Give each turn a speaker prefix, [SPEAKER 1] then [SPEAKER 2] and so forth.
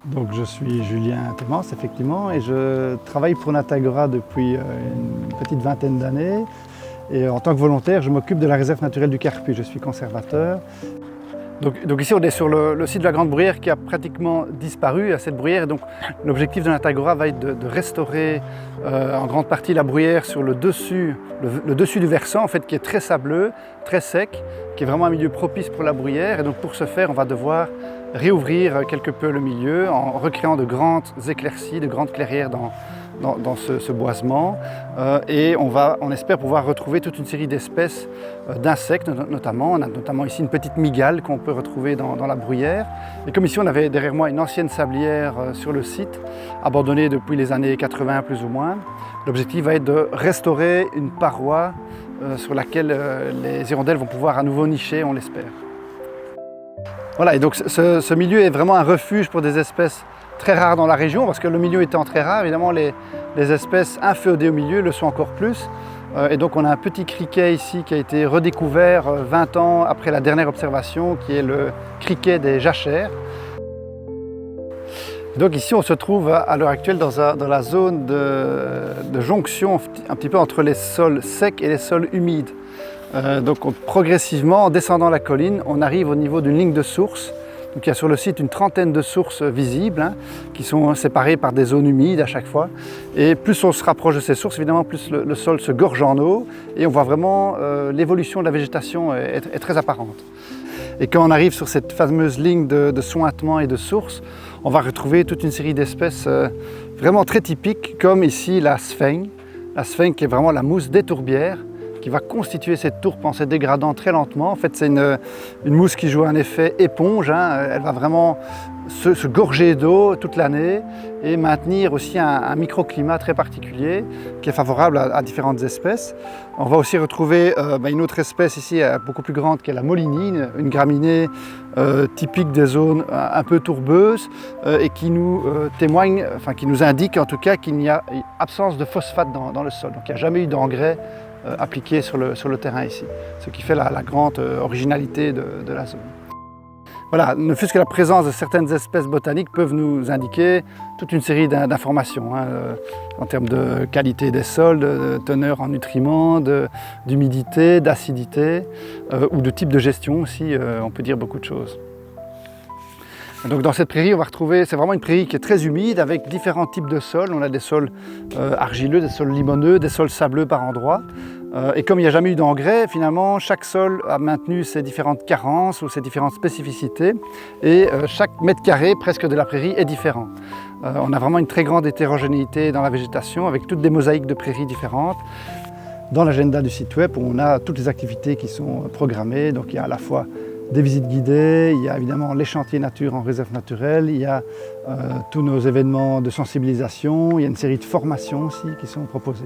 [SPEAKER 1] Donc je suis Julien Thémence, effectivement, et je travaille pour Natagora depuis une petite vingtaine d'années. Et en tant que volontaire, je m'occupe de la réserve naturelle du Carpuy, je suis conservateur. Donc ici on est sur le site de la Grande Bruyère qui a pratiquement disparu à cette bruyère. Et donc l'objectif de Natagora va être de restaurer en grande partie la bruyère sur le dessus du versant en fait, qui est très sableux, très sec, qui est vraiment un milieu propice pour la bruyère. Et donc pour ce faire, on va devoir réouvrir quelque peu le milieu en recréant de grandes éclaircies, de grandes clairières dans ce boisement. Et on espère pouvoir retrouver toute une série d'espèces d'insectes notamment. On a notamment ici une petite mygale qu'on peut retrouver dans la bruyère. Et comme ici on avait derrière moi une ancienne sablière sur le site, abandonnée depuis les années 80 plus ou moins, l'objectif va être de restaurer une paroi sur laquelle les hirondelles vont pouvoir à nouveau nicher, on l'espère. Voilà, et donc ce milieu est vraiment un refuge pour des espèces très rares dans la région, parce que le milieu étant très rare, évidemment les espèces inféodées au milieu le sont encore plus. Et donc on a un petit criquet ici qui a été redécouvert 20 ans après la dernière observation, qui est le criquet des jachères. Et donc ici on se trouve à l'heure actuelle dans la zone de jonction un petit peu entre les sols secs et les sols humides. Donc progressivement, en descendant la colline, on arrive au niveau d'une ligne de source. Donc il y a sur le site une trentaine de sources visibles qui sont séparées par des zones humides à chaque fois. Et plus on se rapproche de ces sources, évidemment, plus le sol se gorge en eau et on voit vraiment l'évolution de la végétation est très apparente. Et quand on arrive sur cette fameuse ligne de sointement et de sources, on va retrouver toute une série d'espèces vraiment très typiques, comme ici la sphaigne. La sphaigne qui est vraiment la mousse des tourbières, qui va constituer cette tourbe en se dégradant très lentement. En fait, c'est une mousse qui joue un effet éponge. Elle va vraiment se gorger d'eau toute l'année et maintenir aussi un microclimat très particulier qui est favorable à différentes espèces. On va aussi retrouver une autre espèce ici beaucoup plus grande qui est la molinine, une graminée typique des zones un peu tourbeuses et qui nous témoigne, qui nous indique en tout cas qu'il n'y a absence de phosphate dans le sol. Donc il n'y a jamais eu d'engrais appliqué sur le terrain ici, ce qui fait la grande originalité de la zone. Voilà, ne fût-ce que la présence de certaines espèces botaniques peuvent nous indiquer toute une série d'informations en termes de qualité des sols, de teneur en nutriments, d'humidité, d'acidité ou de type de gestion aussi, on peut dire beaucoup de choses. Donc dans cette prairie, on va retrouver, c'est vraiment une prairie qui est très humide avec différents types de sols. On a des sols argileux, des sols limoneux, des sols sableux par endroits. Et comme il n'y a jamais eu d'engrais, finalement, chaque sol a maintenu ses différentes carences ou ses différentes spécificités. Et chaque mètre carré presque de la prairie est différent. On a vraiment une très grande hétérogénéité dans la végétation avec toutes des mosaïques de prairies différentes. Dans l'agenda du site web, on a toutes les activités qui sont programmées. Donc il y a à la fois des visites guidées, il y a évidemment les chantiers nature en réserve naturelle, il y a tous nos événements de sensibilisation, il y a une série de formations aussi qui sont proposées.